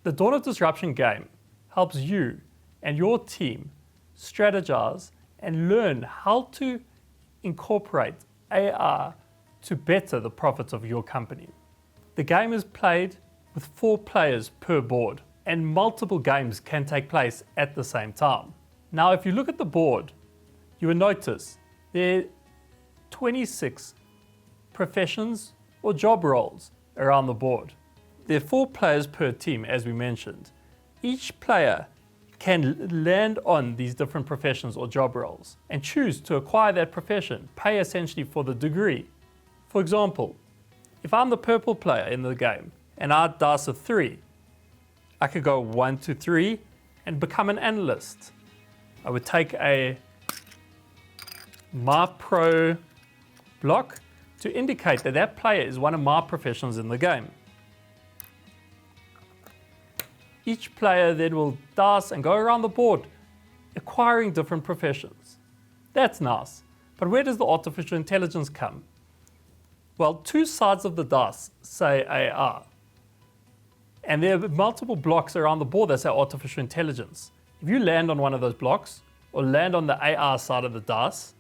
The Dawn of Disruption game helps you and your team strategize and learn how to incorporate AI to better the profits of your company. The game is played with 4 players per board, and multiple games can take place at the same time. Now, if you look at the board, you will notice there are 26 professions or job roles around the board. There are 4 players per team, as we mentioned. Each player can land on these different professions or job roles and choose to acquire that profession, pay essentially for the degree. For example, if I'm the purple player in the game and I dice a 3, I could go 1 to 3 and become an analyst. I would take a My Pro block to indicate that that player is one of my professions in the game. Each player then will dice and go around the board, acquiring different professions. That's nice, but where does the artificial intelligence come? Well, 2 sides of the dice say AI, and there are multiple blocks around the board that say artificial intelligence. If you land on one of those blocks, or land on the AI side of the dice,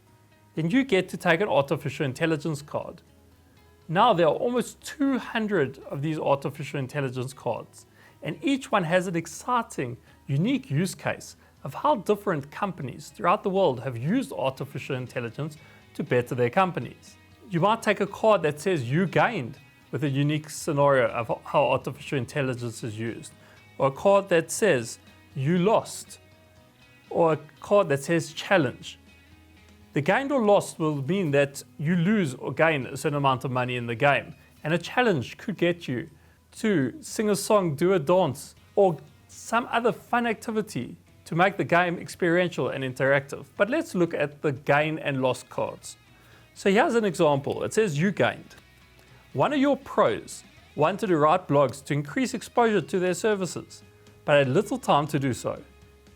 then you get to take an artificial intelligence card. Now there are almost 200 of these artificial intelligence cards, and each one has an exciting, unique use case of how different companies throughout the world have used artificial intelligence to better their companies. You might take a card that says you gained with a unique scenario of how artificial intelligence is used, or a card that says you lost, or a card that says challenge. The gained or lost will mean that you lose or gain a certain amount of money in the game, and a challenge could get you to sing a song, do a dance, or some other fun activity to make the game experiential and interactive. But let's look at the gain and loss cards. So here's an example. It says you gained. One of your pros wanted to write blogs to increase exposure to their services, but had little time to do so.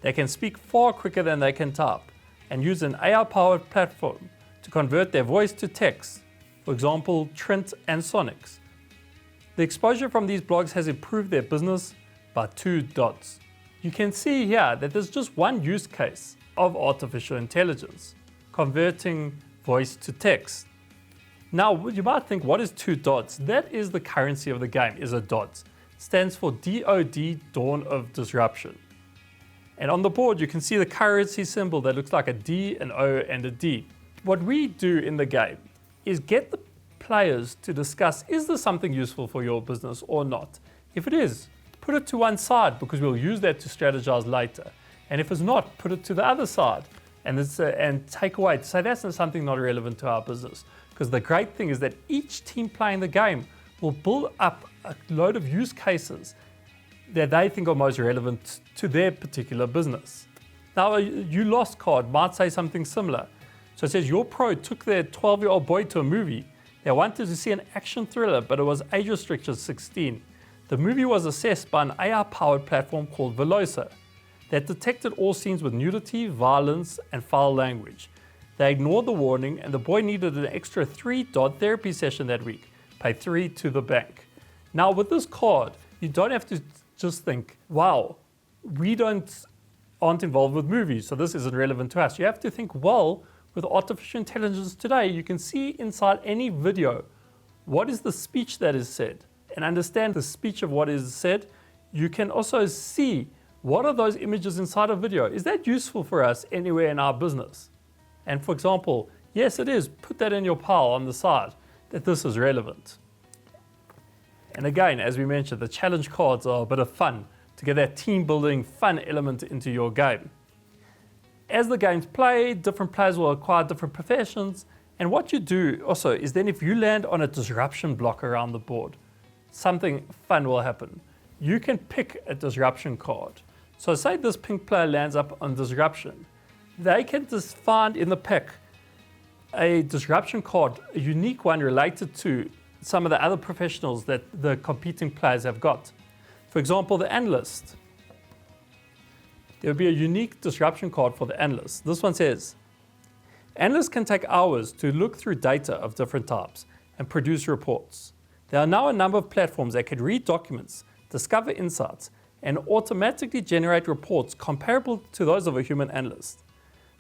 They can speak far quicker than they can type and use an AI-powered platform to convert their voice to text, for example, Trint and Sonics. The exposure from these blogs has improved their business by 2 dots. You can see here that there's just one use case of artificial intelligence, converting voice to text. Now, you might think, what is 2 dots? That is the currency of the game, is a dot. It stands for DOD, Dawn of Disruption. And on the board, you can see the currency symbol that looks like a D, an O, and a D. What we do in the game is get the players to discuss, is this something useful for your business or not? If it is, put it to one side because we'll use that to strategize later. And if it's not, put it to the other side and take away to say that's something not relevant to our business. Because the great thing is that each team playing the game will build up a load of use cases that they think are most relevant to their particular business. Now, a you lost card might say something similar. So it says your pro took their 12-year-old boy to a movie. They wanted to see an action thriller, but it was age restricted 16. The movie was assessed by an AI-powered platform called Velosa that detected all scenes with nudity, violence, and foul language. They ignored the warning, and the boy needed an extra 3-dot therapy session that week. Pay 3 to the bank. Now, with this card, you don't have to just think, wow, we aren't involved with movies, so this isn't relevant to us. You have to think, well, with artificial intelligence today, you can see inside any video what is the speech that is said, and understand the speech of what is said. You can also see what are those images inside a video. Is that useful for us anywhere in our business? And for example, yes, it is. Put that in your pile on the side that this is relevant. And again, as we mentioned, the challenge cards are a bit of fun to get that team building fun element into your game. As the game's played, different players will acquire different professions. And what you do also is then if you land on a disruption block around the board, something fun will happen. You can pick a disruption card. So say this pink player lands up on disruption. They can just find in the pack a disruption card, a unique one related to some of the other professionals that the competing players have got. For example, the analyst. There will be a unique disruption card for the analyst. This one says, analysts can take hours to look through data of different types and produce reports. There are now a number of platforms that can read documents, discover insights, and automatically generate reports comparable to those of a human analyst.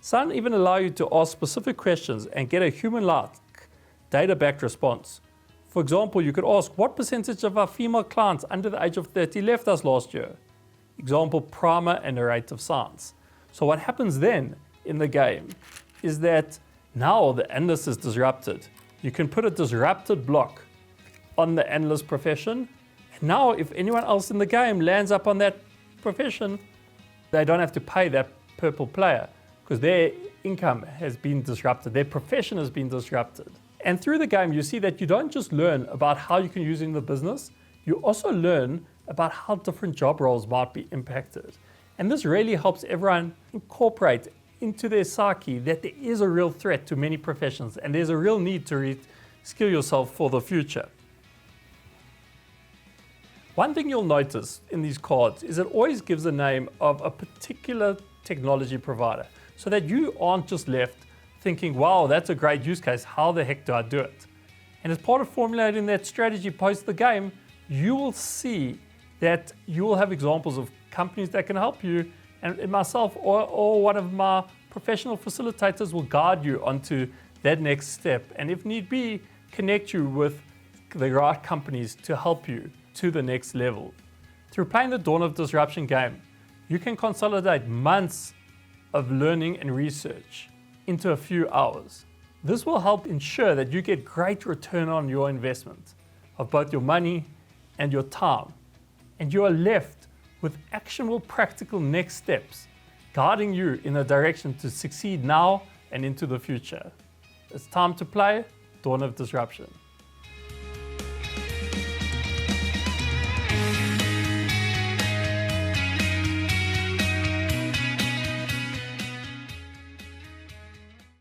Some even allow you to ask specific questions and get a human-like, data-backed response. For example, you could ask, what percentage of our female clients under the age of 30 left us last year? Example, primer and narrative science. So what happens then in the game is that now the analyst is disrupted. You can put a disrupted block on the analyst profession. And now if anyone else in the game lands up on that profession, they don't have to pay that purple player because their income has been disrupted, their profession has been disrupted. And through the game, you see that you don't just learn about how you can use it in the business, you also learn about how different job roles might be impacted. And this really helps everyone incorporate into their psyche that there is a real threat to many professions and there's a real need to re-skill yourself for the future. One thing you'll notice in these cards is it always gives the name of a particular technology provider so that you aren't just left thinking, wow, that's a great use case, how the heck do I do it? And as part of formulating that strategy post the game, you will see that you will have examples of companies that can help you, and myself or one of my professional facilitators will guide you onto that next step, and if need be, connect you with the right companies to help you to the next level. Through playing the Dawn of Disruption game, you can consolidate months of learning and research into a few hours. This will help ensure that you get great return on your investment of both your money and your time. And you are left with actionable, practical next steps, guiding you in a direction to succeed now and into the future. It's time to play Dawn of Disruption.